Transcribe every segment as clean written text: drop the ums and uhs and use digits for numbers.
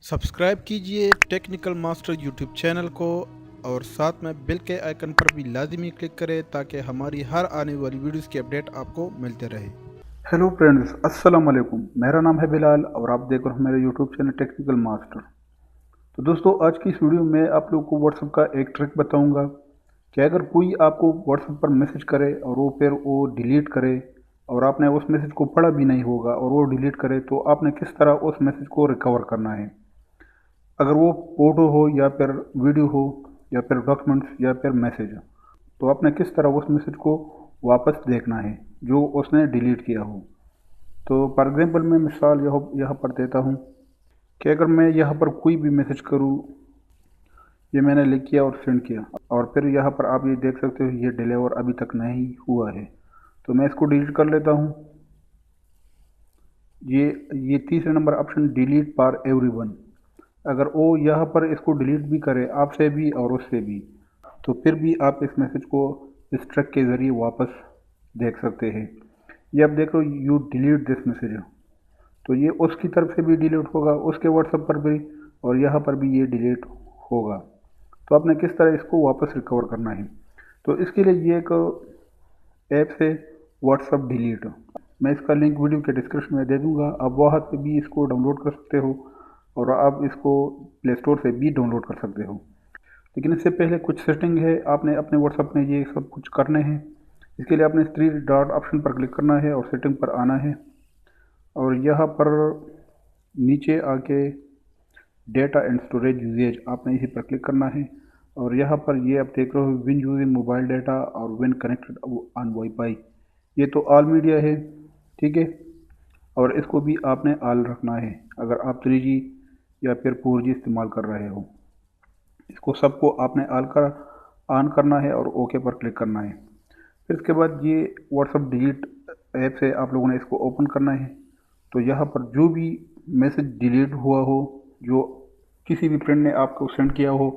Subscribe कीजिए technical master YouTube channel को और साथ में बेल के आइकन पर भी लाजिमी क्लिक करें ताकि हमारी हर आने वाली वीडियोस की अपडेट आपको मिलते रहे। हेलो फ्रेंड्स, अस्सलाम वालेकुम। मेरा नाम है बिलाल और आप देख रहे हो मेरे यूट्यूब चैनल टेक्निकल मास्टर। तो दोस्तों, आज की इस वीडियो में आप लोगों को व्हाट्सएप का एक ट्रिक बताऊंगा कि अगर कोई आपको व्हाट्सएप पर मैसेज करे और वो डिलीट करे और आपने उस मैसेज को पढ़ा भी नहीं होगा और वो डिलीट करे, तो आपने किस तरह उस मैसेज को रिकवर करना है। अगर वो फोटो हो या फिर वीडियो हो या फिर डॉक्यूमेंट्स या फिर मैसेज, तो आपने किस तरह उस मैसेज को वापस देखना है जो उसने डिलीट किया हो। तो फॉर एग्जांपल मैं मिसाल यहाँ पर देता हूँ कि अगर मैं यहाँ पर कोई भी मैसेज करूँ, ये मैंने लिख किया और सेंड किया और फिर यहाँ पर आप ये देख सकते हो ये डिलीवर अभी तक नहीं हुआ है, तो मैं इसको डिलीट कर लेता हूँ। ये तीसरे number option delete for everyone, अगर वो यहाँ पर इसको डिलीट भी करे आपसे भी और उससे भी, तो फिर भी आप इस मैसेज को इस ट्रैक के ज़रिए वापस देख सकते हैं। ये आप देख रहे हो यू डिलीट दिस मैसेज, तो ये उसकी तरफ से भी डिलीट होगा, उसके व्हाट्सएप पर भी, और यहाँ पर भी ये डिलीट होगा। तो आपने किस तरह इसको वापस रिकवर करना है, तो इसके लिए ये एक ऐप है व्हाट्सएप डिलीट। मैं इसका लिंक वीडियो के डिस्क्रिप्शन में दे दूँगा, आप वहाँ से भी इसको डाउनलोड कर सकते हो और आप इसको प्ले स्टोर से भी डाउनलोड कर सकते हो। लेकिन इससे पहले कुछ सेटिंग है, आपने अपने व्हाट्सएप में ये सब कुछ करने हैं। इसके लिए आपने थ्री डॉट ऑप्शन पर क्लिक करना है और सेटिंग पर आना है और यहाँ पर नीचे आके डेटा एंड स्टोरेज यूजेज आपने इसी पर क्लिक करना है और यहाँ पर ये आप देख रहे हो विन यूजिंग मोबाइल डाटा और विन कनेक्टेड ऑन वाईफाई, ये तो ऑल मीडिया है, ठीक है। और इसको भी आपने ऑल रखना है अगर आप 3G या फिर 4G इस्तेमाल कर रहे हो। इसको सबको आपने ऑन करना है और ओके पर क्लिक करना है। फिर इसके बाद ये व्हाट्सएप डिलीट ऐप से आप लोगों ने इसको ओपन करना है। तो यहाँ पर जो भी मैसेज डिलीट हुआ हो, जो किसी भी फ्रेंड ने आपको सेंड किया हो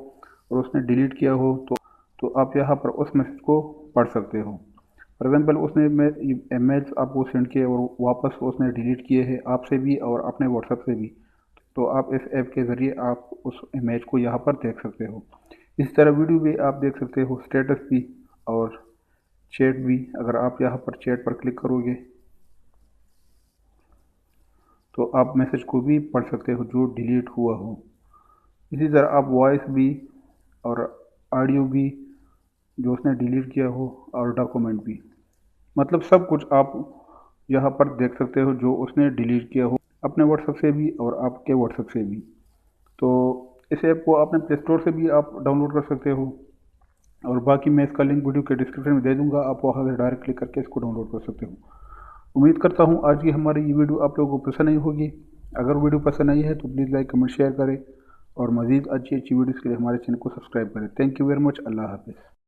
और उसने डिलीट किया हो, तो आप यहाँ पर उस मैसेज को पढ़ सकते हो। फॉर एग्जांपल उसने इमेज आपको सेंड किए और वापस उसने डिलीट किए हैं आपसे भी और अपने व्हाट्सएप से भी, तो आप इस ऐप के ज़रिए आप उस इमेज को यहाँ पर देख सकते हो। इस तरह वीडियो भी आप देख सकते हो, स्टेटस भी और चैट भी। अगर आप यहाँ पर चैट पर क्लिक करोगे तो आप मैसेज को भी पढ़ सकते हो जो डिलीट हुआ हो। इसी तरह आप वॉइस भी और ऑडियो भी जो उसने डिलीट किया हो और डॉक्यूमेंट भी, मतलब सब कुछ आप यहाँ पर देख सकते हो जो उसने डिलीट किया हो अपने व्हाट्सएप से भी और आपके व्हाट्सएप से भी। तो इस ऐप को आपने प्ले स्टोर से भी आप डाउनलोड कर सकते हो और बाकी मैं इसका लिंक वीडियो के डिस्क्रिप्शन में दे दूंगा, आप वहाँ से डायरेक्ट क्लिक करके इसको डाउनलोड कर सकते हो। उम्मीद करता हूँ आज की हमारी ये वीडियो आप लोगों को पसंद आई होगी। अगर वीडियो पसंद आई है तो प्लीज़ लाइक कमेंट शेयर करें और मज़ीद अच्छी अच्छी वीडियोज़ के लिए हमारे चैनल को सब्सक्राइब करें। Thank you very much. अल्लाह हाफिज़।